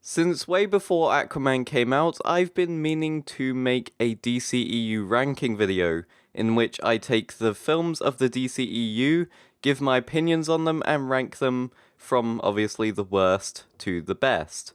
Since way before Aquaman came out, I've been meaning to make a DCEU ranking video, in which I take the films of the DCEU, give my opinions on them, and rank them from obviously the worst to the best.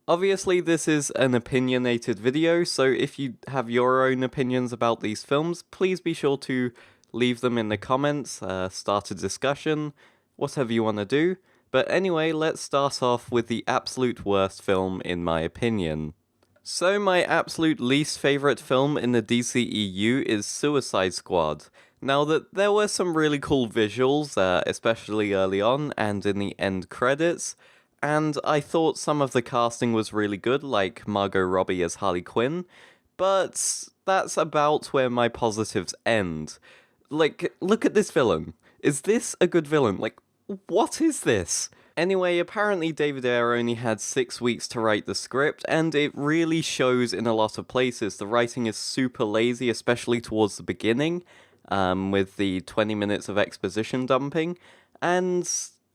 Obviously this is an opinionated video, so if you have your own opinions about these films, please be sure to leave them in the comments, start a discussion, whatever you want to do. But anyway, let's start off with the absolute worst film in my opinion. So my absolute least favourite film in the DCEU is Suicide Squad. Now that there were some really cool visuals, especially early on and in the end credits, and I thought some of the casting was really good, like Margot Robbie as Harley Quinn, but that's about where my positives end. Like, look at this villain. Is this a good villain? Like, what is this? Anyway, apparently David Ayer only had 6 weeks to write the script, and it really shows in a lot of places. The writing is super lazy, especially towards the beginning, with the 20 minutes of exposition dumping, and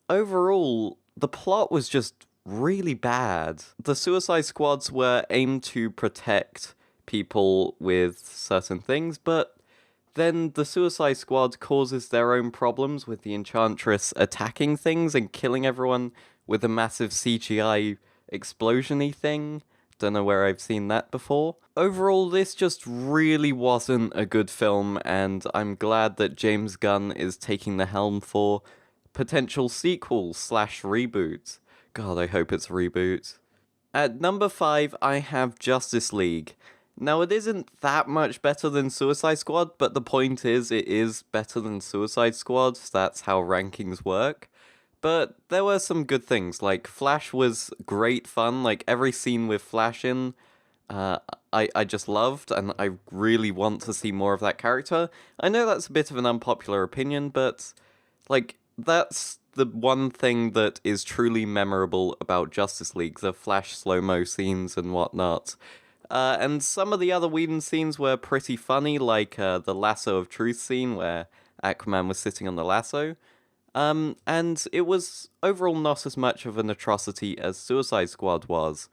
overall, the plot was just really bad. The Suicide Squads were aimed to protect people with certain things, but then the Suicide Squad causes their own problems with the Enchantress attacking things and killing everyone with a massive CGI explosion-y thing. Don't know where I've seen that before. Overall, this just really wasn't a good film, and I'm glad that James Gunn is taking the helm for potential sequel/reboot. God, I hope it's a reboot. At number 5, I have Justice League. Now, it isn't that much better than Suicide Squad, but the point is, it is better than Suicide Squad. That's how rankings work. But there were some good things, like Flash was great fun, like every scene with Flash in, I just loved, and I really want to see more of that character. I know that's a bit of an unpopular opinion, but, like, that's the one thing that is truly memorable about Justice League, the Flash slow-mo scenes and whatnot. And some of the other Whedon scenes were pretty funny, like the Lasso of Truth scene where Aquaman was sitting on the lasso. And it was overall not as much of an atrocity as Suicide Squad was.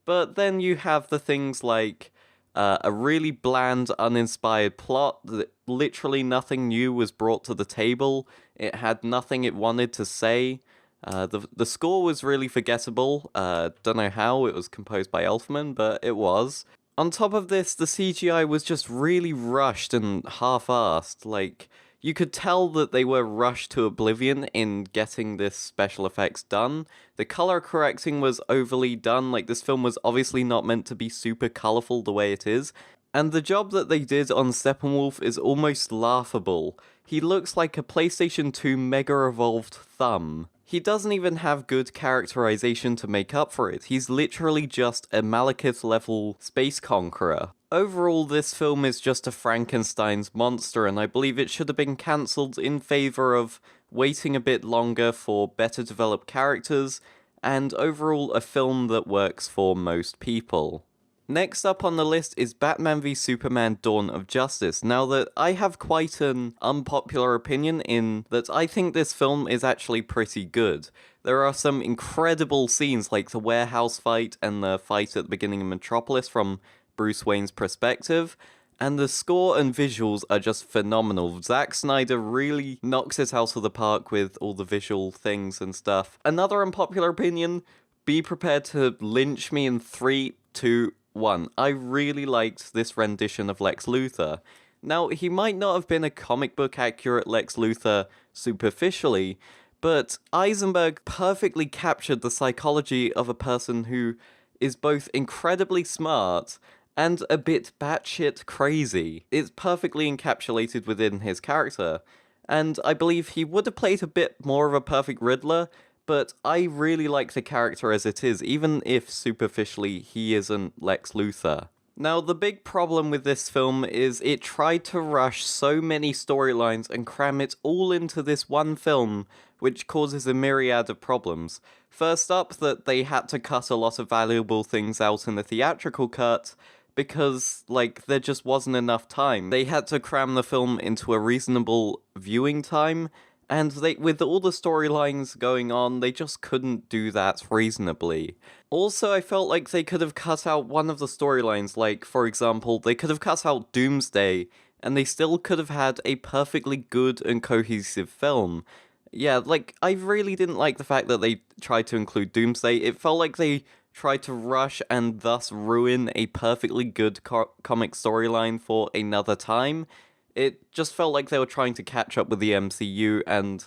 But then you have the things like a really bland, uninspired plot that literally nothing new was brought to the table. It had nothing it wanted to say. The score was really forgettable. Don't know how, it was composed by Elfman, but it was. On top of this, the CGI was just really rushed and half-assed. Like, you could tell that they were rushed to oblivion in getting this special effects done. The color correcting was overly done, like this film was obviously not meant to be super colorful the way it is. And the job that they did on Steppenwolf is almost laughable. He looks like a PlayStation 2 Mega Evolved thumb. He doesn't even have good characterization to make up for it. He's literally just a Malekith-level space conqueror. Overall, this film is just a Frankenstein's monster, and I believe it should have been cancelled in favor of waiting a bit longer for better developed characters, and overall a film that works for most people. Next up on the list is Batman v Superman: Dawn of Justice. Now that I have quite an unpopular opinion in that I think this film is actually pretty good. There are some incredible scenes like the warehouse fight and the fight at the beginning of Metropolis from Bruce Wayne's perspective, and the score and visuals are just phenomenal. Zack Snyder really knocks it out of the park with all the visual things and stuff. Another unpopular opinion, be prepared to lynch me in 3, 2, 1. I really liked this rendition of Lex Luthor. Now, he might not have been a comic book accurate Lex Luthor superficially, but Eisenberg perfectly captured the psychology of a person who is both incredibly smart and a bit batshit crazy. It's perfectly encapsulated within his character, and I believe he would have played a bit more of a perfect Riddler, but I really like the character as it is, even if superficially he isn't Lex Luthor. Now, the big problem with this film is it tried to rush so many storylines and cram it all into this one film, which causes a myriad of problems. First up, that they had to cut a lot of valuable things out in the theatrical cut, because, like, there just wasn't enough time. They had to cram the film into a reasonable viewing time, and with all the storylines going on, they just couldn't do that reasonably. Also, I felt like they could have cut out one of the storylines, like, for example, they could have cut out Doomsday, and they still could have had a perfectly good and cohesive film. Yeah, like, I really didn't like the fact that they tried to include Doomsday. It felt like they tried to rush and thus ruin a perfectly good comic storyline for another time. It just felt like they were trying to catch up with the MCU, and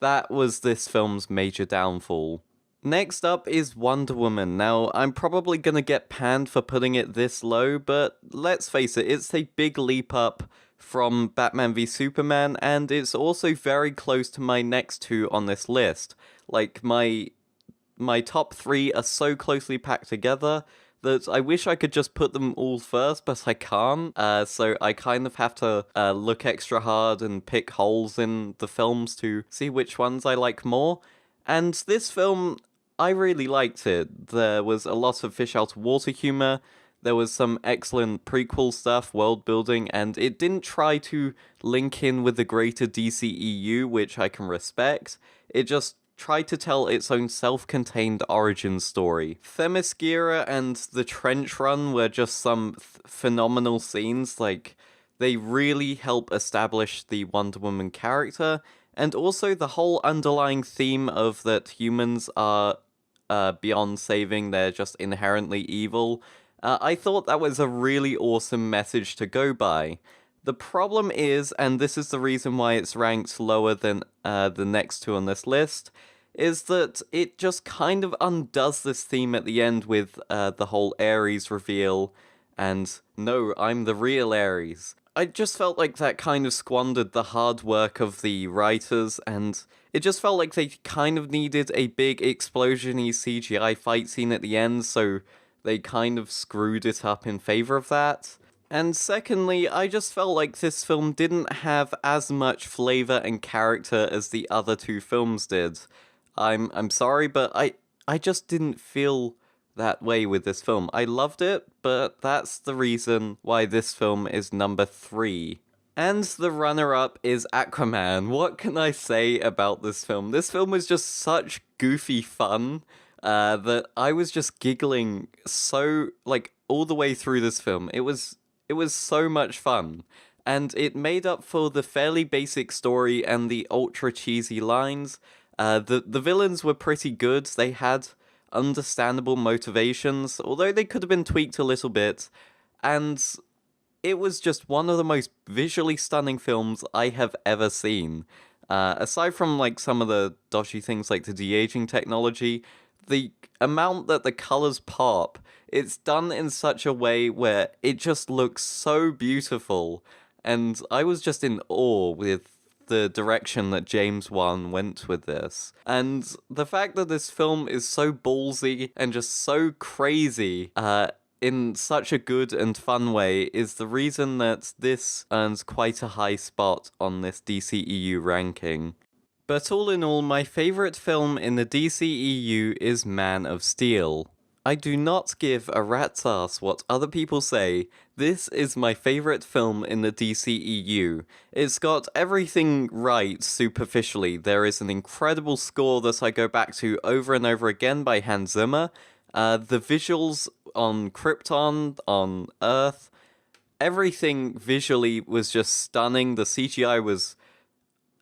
that was this film's major downfall. Next up is Wonder Woman. Now, I'm probably gonna get panned for putting it this low, but let's face it, it's a big leap up from Batman v Superman, and it's also very close to my next two on this list. Like, my top three are so closely packed together that I wish I could just put them all first, but I can't. So I kind of have to look extra hard and pick holes in the films to see which ones I like more. And this film, I really liked it. There was a lot of fish out of water humor. There was some excellent prequel stuff, world building, and it didn't try to link in with the greater DCEU, which I can respect. It just tried to tell its own self-contained origin story. Themyscira and the Trench Run were just some phenomenal scenes. Like, they really help establish the Wonder Woman character, and also the whole underlying theme of that humans are beyond saving, they're just inherently evil. I thought that was a really awesome message to go by. The problem is, and this is the reason why it's ranked lower than the next two on this list, is that it just kind of undoes this theme at the end with the whole Ares reveal, and no, I'm the real Ares. I just felt like that kind of squandered the hard work of the writers, and it just felt like they kind of needed a big explosion-y CGI fight scene at the end, so they kind of screwed it up in favor of that. And secondly, I just felt like this film didn't have as much flavor and character as the other two films did. I'm sorry, but I just didn't feel that way with this film. I loved it, but that's the reason why this film is number 3. And the runner-up is Aquaman. What can I say about this film? This film was just such goofy fun that I was just giggling so, like, all the way through this film. It was so much fun, and it made up for the fairly basic story and the ultra cheesy lines. The villains were pretty good. They had understandable motivations, although they could have been tweaked a little bit, and it was just one of the most visually stunning films I have ever seen. Aside from, like, some of the dodgy things like the de-aging technology, the amount that the colors pop, it's done in such a way where it just looks so beautiful, and I was just in awe with the direction that James Wan went with this. And the fact that this film is so ballsy and just so crazy, in such a good and fun way, is the reason that this earns quite a high spot on this DCEU ranking. But all in all, my favourite film in the DCEU is Man of Steel. I do not give a rat's ass what other people say. This is my favourite film in the DCEU. It's got everything right superficially. There is an incredible score that I go back to over and over again by Hans Zimmer. The visuals on Krypton, on Earth, everything visually was just stunning. The CGI was,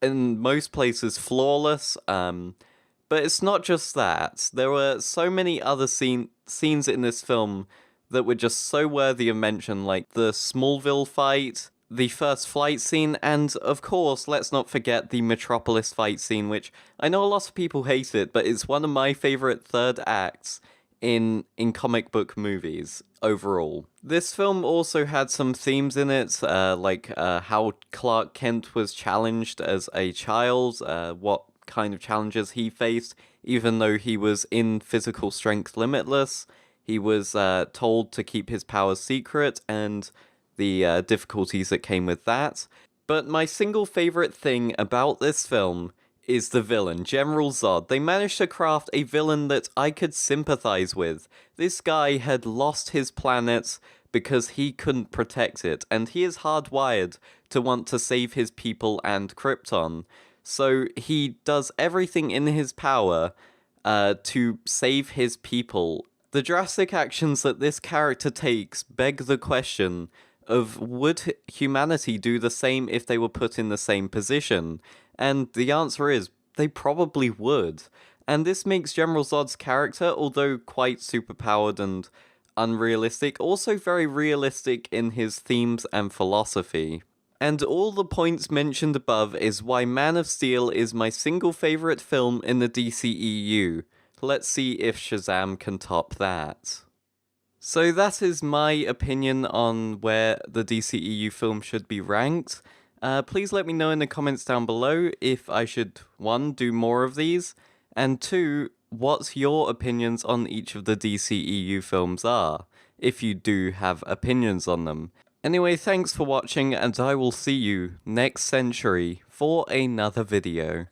in most places, flawless. But it's not just that. There were so many other scenes in this film that were just so worthy of mention, like the Smallville fight, the first flight scene, and of course, let's not forget the Metropolis fight scene, which I know a lot of people hate it, but it's one of my favorite third acts in comic book movies overall. This film also had some themes in it, like how Clark Kent was challenged as a child, what kind of challenges he faced, even though he was in physical strength limitless. He was told to keep his powers secret, and the difficulties that came with that. But my single favorite thing about this film is the villain, General Zod. They managed to craft a villain that I could sympathize with. This guy had lost his planet because he couldn't protect it, and he is hardwired to want to save his people and Krypton. So he does everything in his power to save his people. The drastic actions that this character takes beg the question of would humanity do the same if they were put in the same position? And the answer is they probably would. And this makes General Zod's character, although quite superpowered and unrealistic, also very realistic in his themes and philosophy. And all the points mentioned above is why Man of Steel is my single favourite film in the DCEU. Let's see if Shazam can top that. So that is my opinion on where the DCEU film should be ranked. Please let me know in the comments down below if I should, 1, do more of these, and 2, what your opinions on each of the DCEU films are, if you do have opinions on them. Anyway, thanks for watching, and I will see you next century for another video.